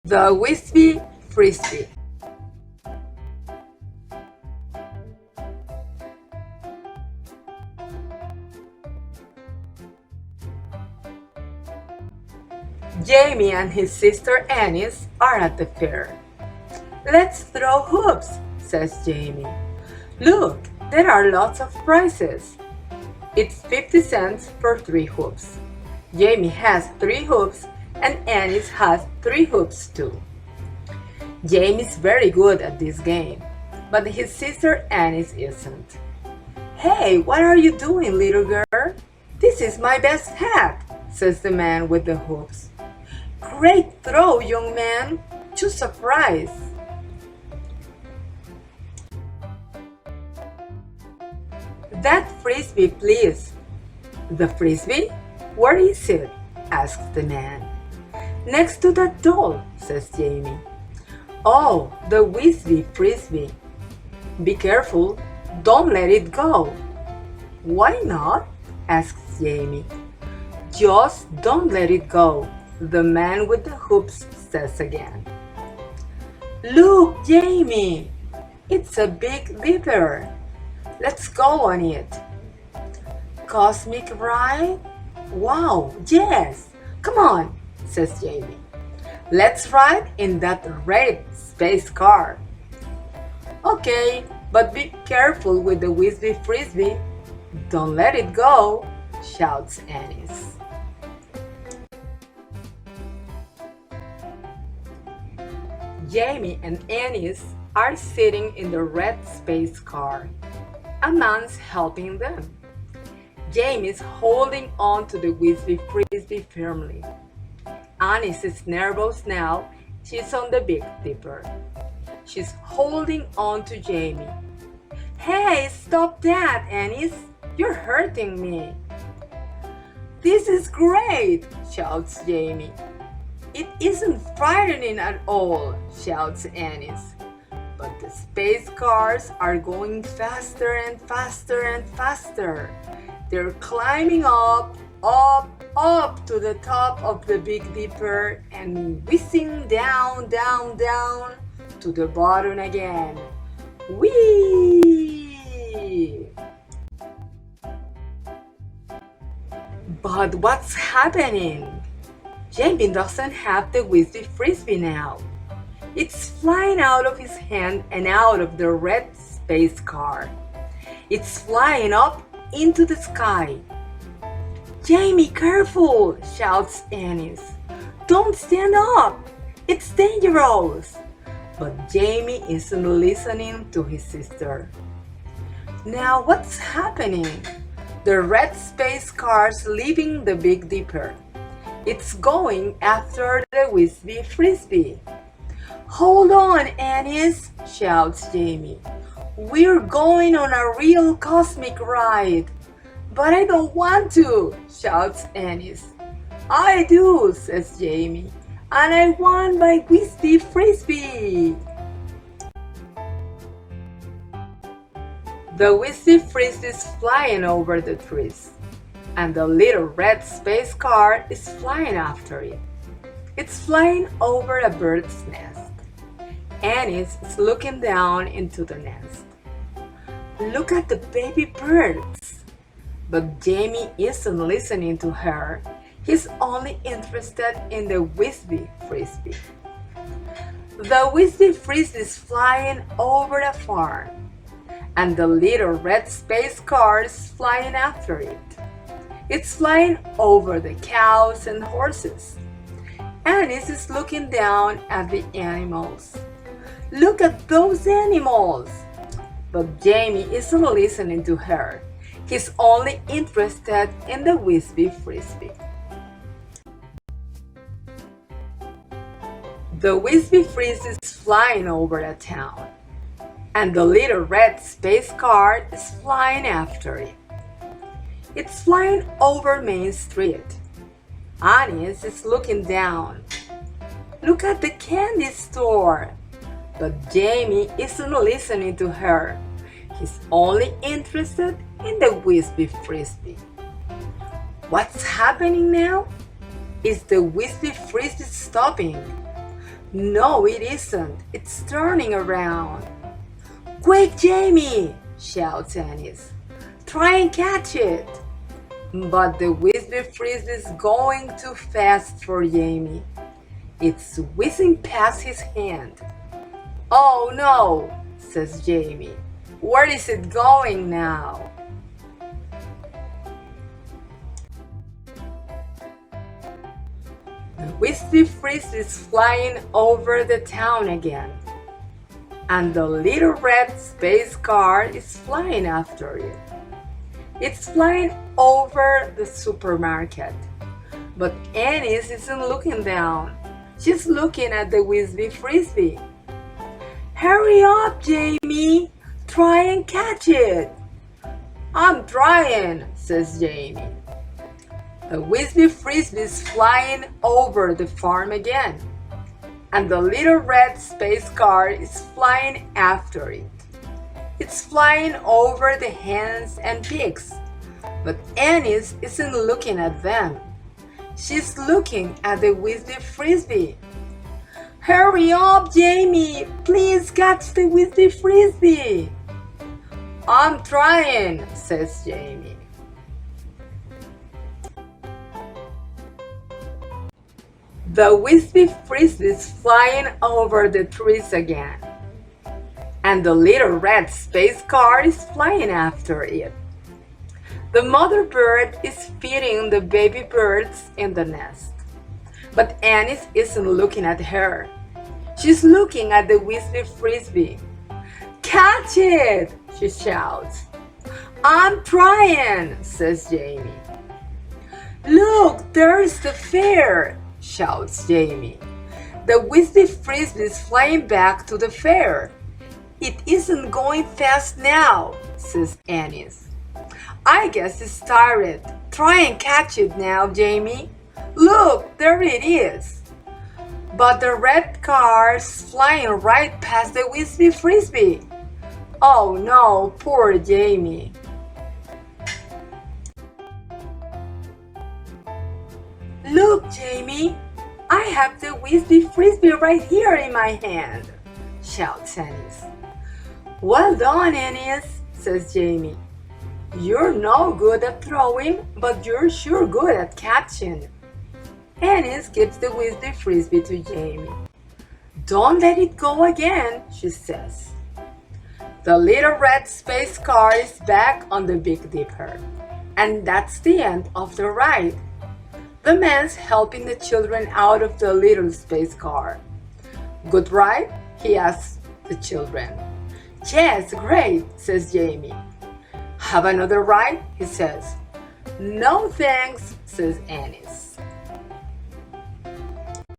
The Whizzbee Frisbee. Jamie and his sister Annis are at the fair. "Let's throw hoops," says Jamie. "Look, there are lots of prizes." It's 50 cents for 3 hoops. Jamie has 3 hoops and Annis has 3 hoops too. Jamie's very good at this game, but his sister Annis isn't. "Hey, what are you doing, little girl?" "This is my best hat," says the man with the hoops. "Great throw, young man. Choose a prize." "That frisbee, please." "The frisbee? Where is it?" asks the man. "Next to that doll," says Jamie. "Oh, the Whizzbee frisbee. Be careful, don't let it go." "Why not?" asks Jamie. "Just don't let it go," the man with the hoops says again. "Look, Jamie, it's a Big Dipper. Let's go on it." "Cosmic ride? Wow, yes! Come on," says Jamie. "Let's ride in that red space car." "Okay, but be careful with the Whizzbee frisbee. Don't let it go," shouts Annis. Jamie and Annis are sitting in the red space car. A man's helping them. Jamie's holding on to the Whizzbee frisbee firmly. Annis is nervous now. She's on the Big Dipper. She's holding on to Jamie. "Hey, stop that, Annis! You're hurting me." "This is great!" shouts Jamie. "It isn't frightening at all," shouts Annis. But the space cars are going faster and faster and faster. They're climbing up, up, up to the top of the Big Dipper and whizzing down, down, down to the bottom again. Whee! But what's happening? Jamie doesn't have the Whizzbee frisbee now. It's flying out of his hand and out of the red space car. It's flying up into the sky. "Jamie, careful!" shouts Annis. "Don't stand up! It's dangerous!" But Jamie isn't listening to his sister. Now what's happening? The red space car's leaving the Big Dipper. It's going after the Whizzbee frisbee. "Hold on, Annis!" shouts Jamie. "We're going on a real cosmic ride." "But I don't want to!" shouts Annis. "I do!" says Jamie. "And I want my Whizzbee frisbee!" The Whizzbee frisbee is flying over the trees, and the little red space car is flying after it. It's flying over a bird's nest. Annis is looking down into the nest. "Look at the baby birds." But Jamie isn't listening to her. He's only interested in the Whizzbee frisbee. The Whizzbee frisbee is flying over a farm, and the little red space car is flying after it. It's flying over the cows and horses. Annis is looking down at the animals. "Look at those animals!" But Jamie isn't listening to her. He's only interested in the Whizzbee frisbee. The Whizzbee frisbee is flying over a town, and the little red space car is flying after it. It's flying over Main Street. Annis is looking down. "Look at the candy store!" But Jamie isn't listening to her. He's only interested in the Whizzbee frisbee. What's happening now? Is the Whizzbee frisbee stopping? No, it isn't. It's turning around. Quick, Jamie, shouts Ennis. Try and catch it. But the Whizzbee Frisbee is going too fast for Jamie. It's whizzing past his hand. Oh no, says Jamie. Where is it going now? The Whizzbee Frisbee is flying over the town again. And the little red space car is flying after it. It's flying over the supermarket. But Ennis isn't looking down. She's looking at the Whizzbee Frisbee. Hurry up, Jamie! Try and catch it! I'm trying, says Jamie. The Whizzbee Frisbee is flying over the farm again. And the little red space car is flying after it. It's flying over the hens and pigs. But Ennis isn't looking at them. She's looking at the Whizzbee Frisbee. Hurry up, Jamie! Please catch the Whizzbee Frisbee! I'm trying, says Jamie. The Whizzbee Frisbee is flying over the trees again. And the little red space car is flying after it. The mother bird is feeding the baby birds in the nest. But Ennis isn't looking at her. She's looking at the Whizzbee Frisbee. Catch it! She shouts. I'm trying, says Jamie. Look, there's the fair, shouts Jamie. The Whizzbee Frisbee is flying back to the fair. It isn't going fast now, says Ennis. I guess it's tired. Try and catch it now, Jamie. Look, there it is. But the red car's flying right past the Whizzbee Frisbee. Oh no, poor Jamie. Look, Jamie, I have the Whizzbee Frisbee right here in my hand, shouts Ennis. Well done, Ennis, says Jamie. You're no good at throwing, but you're sure good at catching. Ennis gives the Whizzbee Frisbee to Jamie. Don't let it go again, she says. The little red space car is back on the Big Dipper. And that's the end of the ride. The man's helping the children out of the little space car. Good ride? He asks the children. Yes, great, says Jamie. Have another ride? He says. No thanks, says Ennis.